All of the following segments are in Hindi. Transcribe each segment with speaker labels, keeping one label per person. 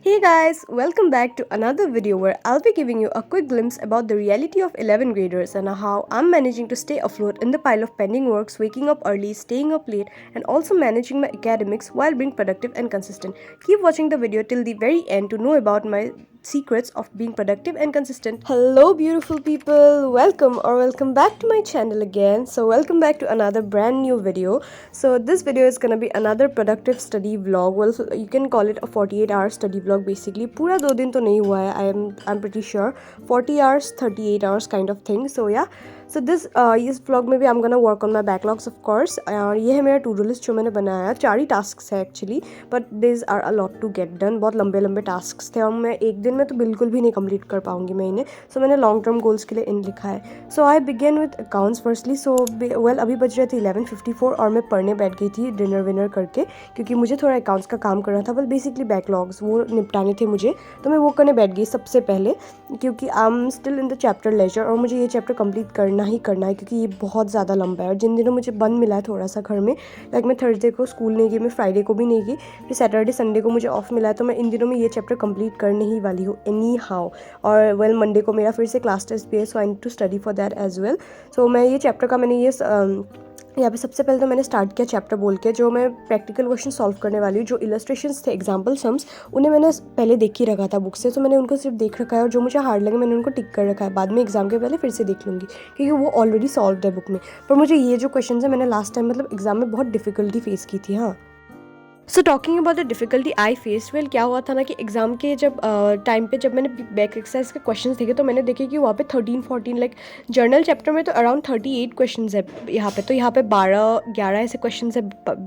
Speaker 1: Hey guys, welcome back to another video where I'll be giving you a quick glimpse about the reality of 11th graders and how I'm managing to stay afloat in the pile of pending works, waking up early, staying up late, and also managing my academics while being productive and consistent. Keep watching the video till the very end to know about my secrets of being productive and consistent. Hello beautiful people, welcome back to my channel again. So welcome back to another brand new video. So this video is gonna be another productive study vlog. Well, so you can call it a 48-hour study vlog basically. पूरा 2 दिन तो नहीं हुआ है. I'm pretty sure 40 hours, 38 hours kind of thing. So yeah. So this इस vlog में भी I'm gonna work on my backlogs of course. ये है मेरा to do list जो मैंने बनाया है. 4 ही tasks है actually, but these are a lot to get done. बहुत लंबे लंबे tasks थे और मैं एक दिन में तो बिल्कुल भी नहीं complete कर पाऊँगी मैं इन्हें. So मैंने long term goals के लिए इन लिखा है. So I begin with accounts firstly. So well अभी बज रहे थे 11:54 और मैं पढ़ने बैठ गई थी डिनर विनर करके क्योंकि मुझे थोड़ा अकाउंट्स का काम करना था. well basically backlogs वो निपटाने थे मुझे, तो मैं वो करने बैठ गई सबसे पहले क्योंकि I am still in the chapter ledger और मुझे ये चैप्टर कंप्लीट करना ही करना है क्योंकि ये बहुत ज़्यादा लंबा है. और जिन दिनों मुझे बंद मिला है थोड़ा सा घर में, लाइक मैं थर्सडे को स्कूल नहीं गई, मैं फ्राइडे को भी नहीं गई, फिर सैटरडे संडे को मुझे ऑफ मिला है, तो मैं इन दिनों में ये चैप्टर कंप्लीट करने ही वाली हूँ एनी हाउ. और वेल मंडे को मेरा फिर से क्लास टेस्ट भी है, so I need to study for that as well. So मैं ये चैप्टर का मैंने ये यहाँ पे सबसे पहले तो मैंने स्टार्ट किया चैप्टर बोल के जो मैं प्रैक्टिकल क्वेश्चन सॉल्व करने वाली हूँ. जो इलस्ट्रेशंस थे, एग्जाम्पल सम्स, उन्हें मैंने पहले देख ही रखा था बुक से, तो मैंने उनको सिर्फ देख रखा है और जो मुझे हार्ड लगे मैंने उनको टिक कर रखा है. बाद में एग्जाम के पहले फिर से देख लूँगी क्योंकि वो ऑलरेडी सॉल्व है बुक में. पर मुझे ये जो क्वेश्चन है मैंने लास्ट टाइम मतलब एग्जाम में बहुत डिफिकल्टी फेस की थी. हाँ, so talking about the difficulty I face, well क्या हुआ था ना कि एग्जाम के जब टाइम पे जब मैंने बैक एक्सरसाइज के क्वेश्चंस देखे तो मैंने देखे कि वहाँ पे 13-14 लाइक जर्नल चैप्टर में तो अराउंड 38 क्वेश्चंस है यहाँ पे, तो यहाँ पे 12-11 ऐसे क्वेश्चंस है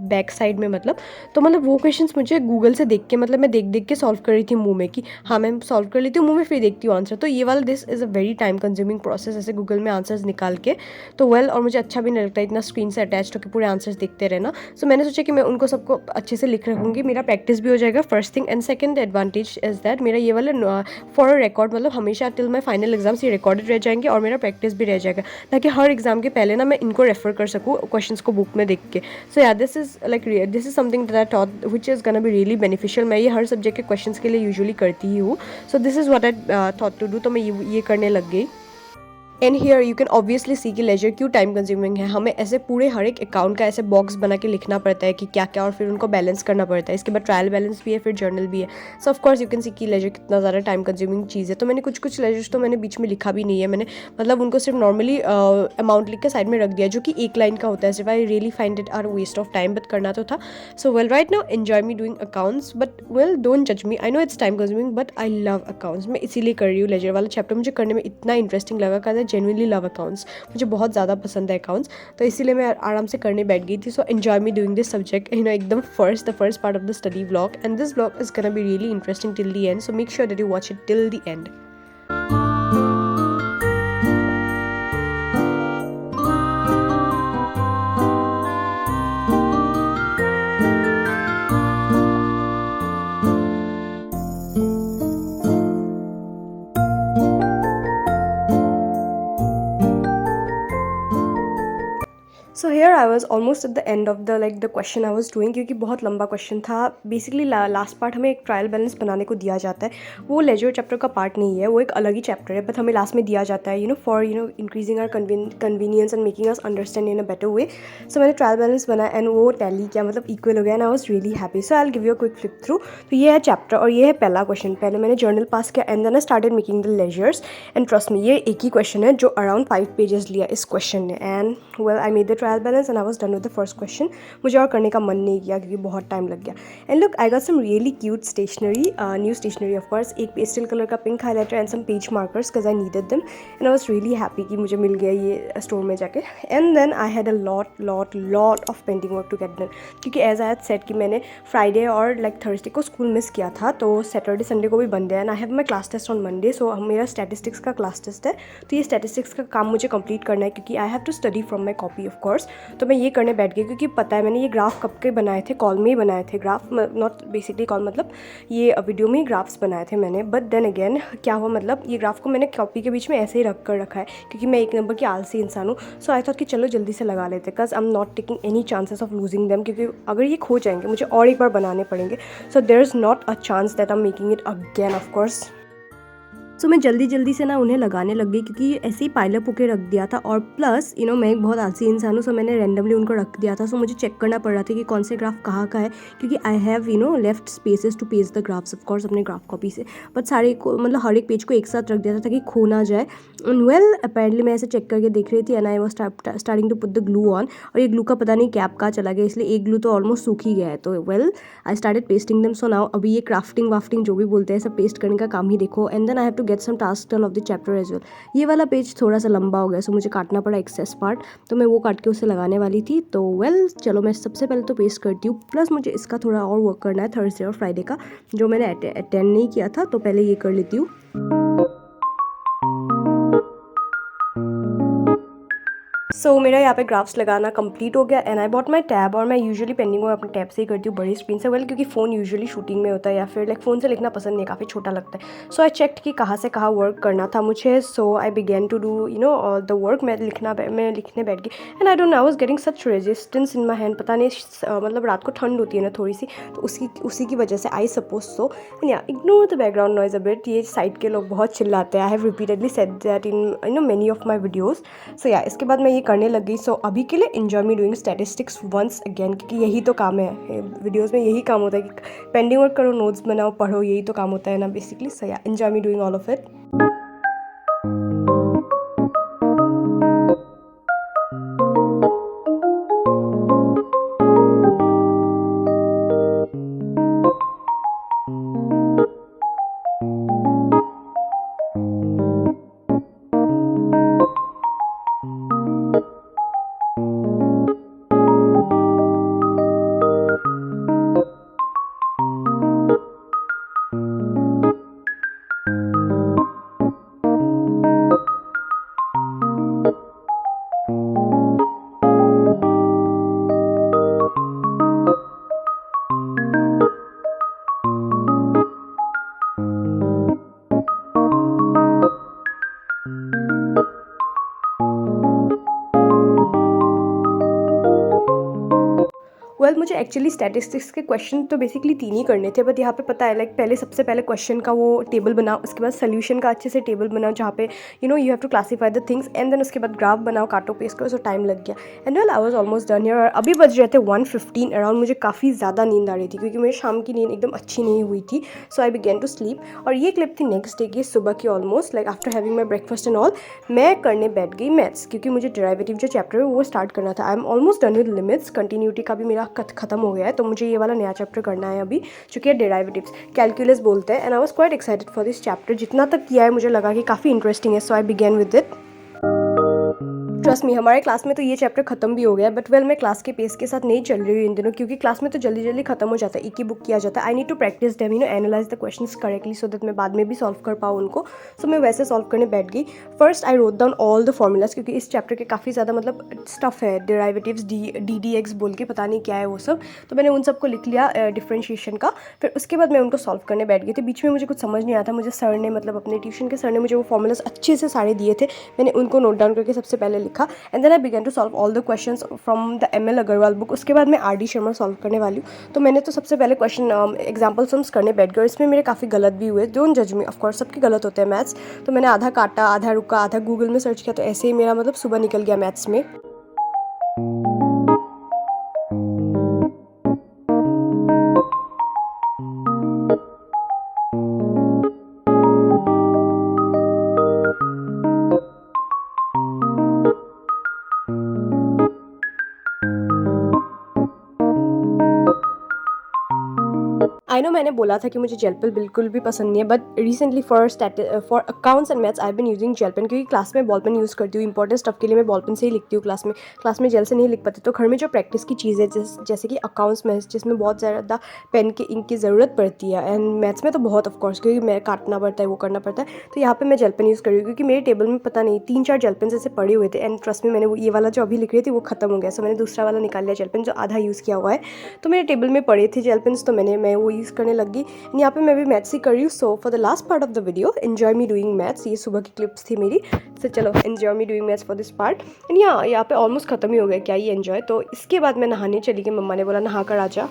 Speaker 1: बैक साइड में मतलब. तो मतलब वो क्वेश्चंस मुझे गूगल से देख के मतलब मैं देख के सॉल्व कर रही थी मुँह में कि हाँ मैं सॉल्व कर लेती हूँ मुँह में, फिर देखती हूँ आंसर. तो ये वाला this is a very time consuming process ऐसे गूगल में आंसर्स निकाल के. तो वेल और मुझे अच्छा भी नहीं लगता इतना स्क्रीन से अटैच होकर पूरे आंसर्स देखते रहना. सो मैंने सोचा कि मैं उनको सबको अच्छे से लिख रखूँगी, मेरा प्रैक्टिस भी हो जाएगा first thing. And second advantage is that मेरा ये वाला फॉर रिकॉर्ड मतलब हमेशा टिल माई फाइनल एग्जाम्स ये रिकॉर्डेड रह जाएंगे और मेरा प्रैक्टिस भी रह जाएगा ताकि हर एग्जाम के पहले ना मैं इनको रेफर कर सकूँ क्वेश्चंस को बुक में देख के. सो या this is something that I thought which is gonna be really beneficial. मैं ये हर सब्जेक्ट के क्वेश्चंस के लिए यूजुअली करती ही हूँ. So this is what I thought to do, तो मैं ये करने लग गई. And here you can obviously see कि लेजर क्यों टाइम कंज्यूमिंग है. हमें ऐसे पूरे हर एक अकाउंट का ऐसे बॉक्स बना के लिखना पड़ता है कि क्या क्या, और फिर उनको बैलेंस करना पड़ता है. इसके बाद ट्रायल बैलेंस भी है, फिर जर्नल भी है. सो of course you can see कि लेजर कितना ज़्यादा टाइम कंज्यूमिंग चीज़ है. तो मैंने कुछ लेजर्स तो मैंने बीच में लिखा भी नहीं है, मैंने मतलब उनको सिर्फ नॉर्मली अमाउंट लिख के साइड में रख दिया जो कि एक लाइन का होता है. सिर्फ I really find it our waste of time, but करना तो था. So well right now enjoy me doing accounts, but well don't जज me, I know it's time consuming but I love accounts. मैं इसीलिए कर रही हूँ. लेजर वाला चैप्टर मुझे करने में इतना इंटरेस्टिंग लगा कि आई जेन्युइनली लव अकाउंट्स. मुझे बहुत ज़्यादा पसंद है अकाउंट्स, तो इसीलिए मैं आराम से करने बैठ गई थी. So enjoy me doing this subject एकदम the first part of the study vlog. And this vlog is gonna be really interesting till the end, so make sure that you watch it till the end. So here I was almost at the end of the question I was doing क्योंकि बहुत लंबा क्वेश्चन था. बेसिकली लास्ट पार्ट हमें एक ट्रायल बैलेंस बनाने को दिया जाता है. वो लेजर चैप्टर का पार्ट नहीं है, वो एक अलग ही चैप्टर है, बट हमें लास्ट में दिया जाता है for increasing our convenience and making us understand in a better way. So मैंने ट्रायल बैलेंस बनाया एंड वो टैली किया, मतलब इक्वल हो गया and I was really happy. So I will give you a quick flip through. तो ये है चैप्टर और ये है पहला क्वेश्चन. पहले मैंने जर्नल पास किया and then I started making the ledgers. And trust me ये एक ही क्वेश्चन है जो अराउंड 5 पेजेस लिया इस क्वेश्चन ने. And well I made the trial balance and I was done with the first question. मुझे और करने का मन नहीं किया क्योंकि बहुत टाइम लग गया. And look I got some really cute stationery, new stationery of course. एक पेस्टल कलर का pink highlighter and some page markers because I needed them and I was really happy कि मुझे मिल गया ये स्टोर में जाके. And then I had a lot of pending work to get done क्योंकि एज आई हैड सेड कि मैंने फ्राइडे और लाइक थर्सडे को स्कूल मिस किया था, तो सैटरडे संडे को भी बंद है. And I have my class test on Monday. So मेरा स्टैटिस्टिक्स का क्लास टेस्ट है, तो ये स्टैटिस्टिक्स का काम मुझे कंप्लीट करना है क्योंकि I have to study from my copy of course. तो मैं ये करने बैठ गई, क्योंकि पता है मैंने ये ग्राफ कब के बनाए थे, कॉल में ही बनाए थे ग्राफ, नॉट बेसिकली कॉल, मतलब ये वीडियो में ही ग्राफ्स बनाए थे मैंने। बट देन अगेन क्या हुआ, मतलब ये ग्राफ को मैंने कॉपी के बीच में ऐसे ही रख कर रखा है, क्योंकि मैं एक नंबर की आलसी इंसान हूँ। सो आई थॉट कि चलो जल्दी से लगा लेते, because I am not taking any chances of losing them, क्योंकि अगर ये खो जाएंगे मुझे और एक बार बनाने पड़ेंगे। So there is not a chance that I am making it again of course. So मैं जल्दी जल्दी से ना उन्हें लगाने लग गई, क्योंकि ऐसे ही पाइलअप होकर रख दिया था। और प्लस मैं एक बहुत आलसी इंसान हूँ, सो मैंने रैंडमली उनको रख दिया था। सो मुझे चेक करना पड़ रहा था कि कौन से ग्राफ कहाँ का है, क्योंकि I have left spaces to page the graphs of course अपने ग्राफ कॉपी से। बट सारे को मतलब हर एक पेज को एक साथ रख दिया था ताकि खो ना जाए। वेल अपेरेंटली मैं ऐसे चेक करके देख रही थी, and I was starting to put the glue on, और ये ग्लू का पता नहीं कैप कहाँ चला गया, इसलिए एक ग्लू तो ऑलमोस्ट सूख ही गया है। तो well I started pasting them. So now अभी ये क्राफ्टिंग वाफ्टिंग जो भी बोलते हैं सब पेस्ट करने का काम ही देखो। And then I have to get some task done of the chapter as well. ये वाला पेज थोड़ा सा लंबा हो गया, सो मुझे काटना पड़ा एक्सेस पार्ट, तो मैं वो काट के उसे लगाने वाली थी। तो वेल चलो मैं सबसे पहले तो पेस्ट करती हूँ, प्लस मुझे इसका थोड़ा और वर्क करना है थर्सडे और फ्राइडे का, जो मैंने अटेंड नहीं किया था, तो पहले ये कर लेती हूँ। सो मेरा यहाँ पे ग्राफ्स लगाना कंप्लीट हो गया, and I bought my tab. और मैं यूजुअली पेंडिंग अपने टैब से ही करती हूँ, बड़ी स्क्रीन से। वेल क्योंकि फ़ोन यूजुअली शूटिंग में होता है, या फिर लाइक फ़ोन से लिखना पसंद नहीं, काफ़ी छोटा लगता है। सो आई चेक्ड कि कहाँ से कहाँ वर्क करना था मुझे। So I begin to do the work. मैं लिखने बैठ गई, and I don't know I was getting such resistance in my hand. पता नहीं मतलब रात को ठंड होती है ना थोड़ी सी, तो उसी की वजह से I suppose so. And yeah ignore the background noise a bit, ये साइड के लोग बहुत चिल्लाते हैं। I have repeatedly said that in many of my videos. So yeah इसके बाद मैं ये करने लग गई। सो अभी के लिए enjoy me doing statistics once again, क्योंकि यही तो काम है वीडियोस में, यही काम होता है कि पेंडिंग वर्क करो, नोट्स बनाओ, पढ़ो, यही तो काम होता है ना बेसिकली। सो या enjoy me doing all of it. Well मुझे एक्चुअली स्टैटिस्टिक्स के क्वेश्चन तो बेसिकली 3 ही करने थे, बट यहाँ पे पता है लाइक पहले सबसे पहले क्वेश्चन का वो टेबल बनाओ, उसके बाद सोल्यूशन का अच्छे से टेबल बनाओ, जहाँ पे you have to classify the things, and then उसके बाद ग्राफ बनाओ, काटो पेस्ट करो। सो टाइम लग गया, and well I was almost done here. और अभी बज रहे थे 1:15 अराउंड। मुझे काफ़ी ज़्यादा नींद आ रही थी, क्योंकि मेरी शाम की नींद एकदम अच्छी नहीं हुई थी। सो आई बिगेन टू स्लीप। और ये क्लिप थी नेक्स्ट डे की सुबह की, almost like after having my breakfast and all. मैं करने बैठ गई मैथ्स, क्योंकि मुझे डेरिवेटिव जो चैप्टर है वो स्टार्ट करना था। I am almost done with limits, continuity का भी मेरा खत्म हो गया है, तो मुझे ये वाला नया चैप्टर करना है अभी, जो कि है डेरिवेटिव्स, कैलकुलस बोलते हैं। And I was quite excited for this chapter. जितना तक किया है मुझे लगा कि काफ़ी इंटरेस्टिंग है, so I begin with it. Trust me, हमारे क्लास में तो ये चैप्टर खत्म भी हो गया, बट वेल मैं क्लास के पेस के साथ नहीं चल रही हूँ इन दिनों, क्योंकि क्लास में तो जल्दी जल्दी खत्म हो जाता है, एक ही बुक किया जाता है। I need to practise them, analyse the questions correctly, so that मैं बाद में भी सॉल्व कर पाऊँ उनको। सो मैं वैसे सॉल्व करने बैठ गई। First I wrote down all the formulas, क्योंकि इस चैप्टर के काफ़ी ज़्यादा मतलब स्टफ है, डेरिवेटिव्स, DDX बोल के पता नहीं क्या है वो सब, तो मैंने उन सबको लिख लिया डिफ्रेंशिएशन का। फिर उसके बाद मैं उनको सॉल्व करने बैठ गई थी। बीच में मुझे कुछ समझ नहीं आता, मुझे सर ने मतलब अपने ट्यूशन के सर ने मुझे वो फॉर्मूलाज अच्छे से सारे दिए थे, मैंने उनको नोट डाउन करके सबसे पहले लिखा, and then I began to solve all the questions from the ML Agarwal book. उसके बाद मैं RD शर्मा सॉल्व करने वाली हूँ। तो मैंने तो सबसे पहले क्वेश्चन एग्जाम्पल सम्स करने बैठ गए, और इसमें मेरे काफ़ी गलत भी हुए। डोंट जज मी, ऑफकोर्स सबके गलत होते हैं मैथ्स। तो मैंने आधा काटा, आधा रुका, आधा गूगल में सर्च किया, तो ऐसे ही मेरा मतलब सुबह निकल गया मैथ्स में। आई नो मैंने बोला था कि मुझे जेल पेन बिल्कुल भी पसंद नहीं है, but recently for accounts and maths I been using gel pen, क्योंकि क्लास में बॉल पेन यूज़ करती हूँ। इंपॉर्टेंट स्टफ के लिए मैं बॉल पेन से ही लिखती हूँ क्लास में जेल से नहीं लिख पाती। तो घर में जो प्रैक्टिस की चीज़ है जैसे कि अकाउंट्स में जिसमें बहुत ज़्यादा पेन के इंक की ज़रूरत पड़ती है, एंड मैथ्स में तो बहुत ऑफकोर्स, क्योंकि मैं काटना पड़ता है, वो करना पड़ता है। तो यहाँ पे मैं जेल पेन यूज़ कर रही हूँ, क्योंकि मेरे टेबल में पता नहीं 3-4 जेल पेन ऐसे पड़े हुए थे, एंड ट्रस्ट में मैंने वो ये वाला जो अभी लिख रही थी वो खत्म हो गया। सो मैंने दूसरा वाला निकाल लिया जेल पेन जो आधा यूज़ किया हुआ है। तो मेरे टेबल में पड़े थे जेल पेन्स, तो मैं वो यूज़ करने लग गई। यहाँ पे मैं भी मैथ्स ही कर रही हूँ। So for the last part of the video, enjoy me doing maths. ये सुबह की क्लिप्स थी मेरी। तो चलो, enjoy me doing maths for this part. And यहाँ पे ऑलमोस्ट खत्म ही हो गया, क्या ही एन्जॉय। तो इसके बाद मैं नहाने चली गई। मम्मा ने बोला नहा कर आ जा।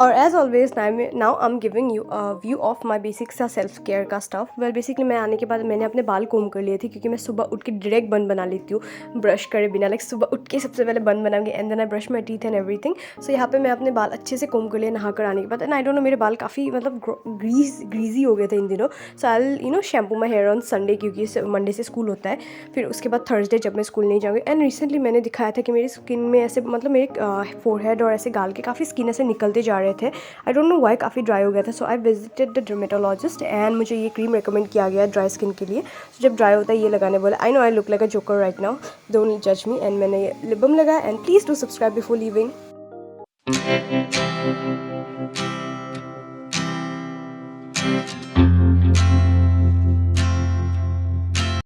Speaker 1: और as always now I am giving you a view of my basic सा सेल्फ केयर का स्टफ। वेल बेसिकली मैं आने के बाद मैंने अपने बाल कोम कर लिए थे, क्योंकि मैं सुबह उठ के डायरेक्ट बन बना लेती हूँ ब्रश करे बिना। लाइक सुबह उठ के सबसे पहले बन बनाऊंगी and then I brush my teeth and everything. So यहाँ पे मैं अपने बाल अच्छे से कोम कर लिए नहा कर आने के बाद। एंड आई डोंट नो, मेरे बाल काफ़ी मतलब ग्रीजी हो गए थे इन दिनों। So I shampoo my hair on Sunday, क्योंकि मंडे से स्कूल होता है। फिर उसके बाद थर्सडे जब मैं स्कूल नहीं जाऊँगी। एंड रिसेंटली मैंने दिखाया था कि मेरी स्किन में ऐसे मतलब मेरे फोरहेड और ऐसे गाल के काफ़ी स्किन ऐसे निकलते जा रहे थे। आई डोंट नो व्हाई, काफ़ी ड्राई हो गया था। So I visited the dermatologist and मुझे ये क्रीम रिकमेंड किया गया ड्राई स्किन के लिए। So, जब ड्राई होता है ये लगाने बोला। I know I look like a joker right now, don't जज मी। एंड मैंने लिप बाम लगाया। And please do subscribe before leaving.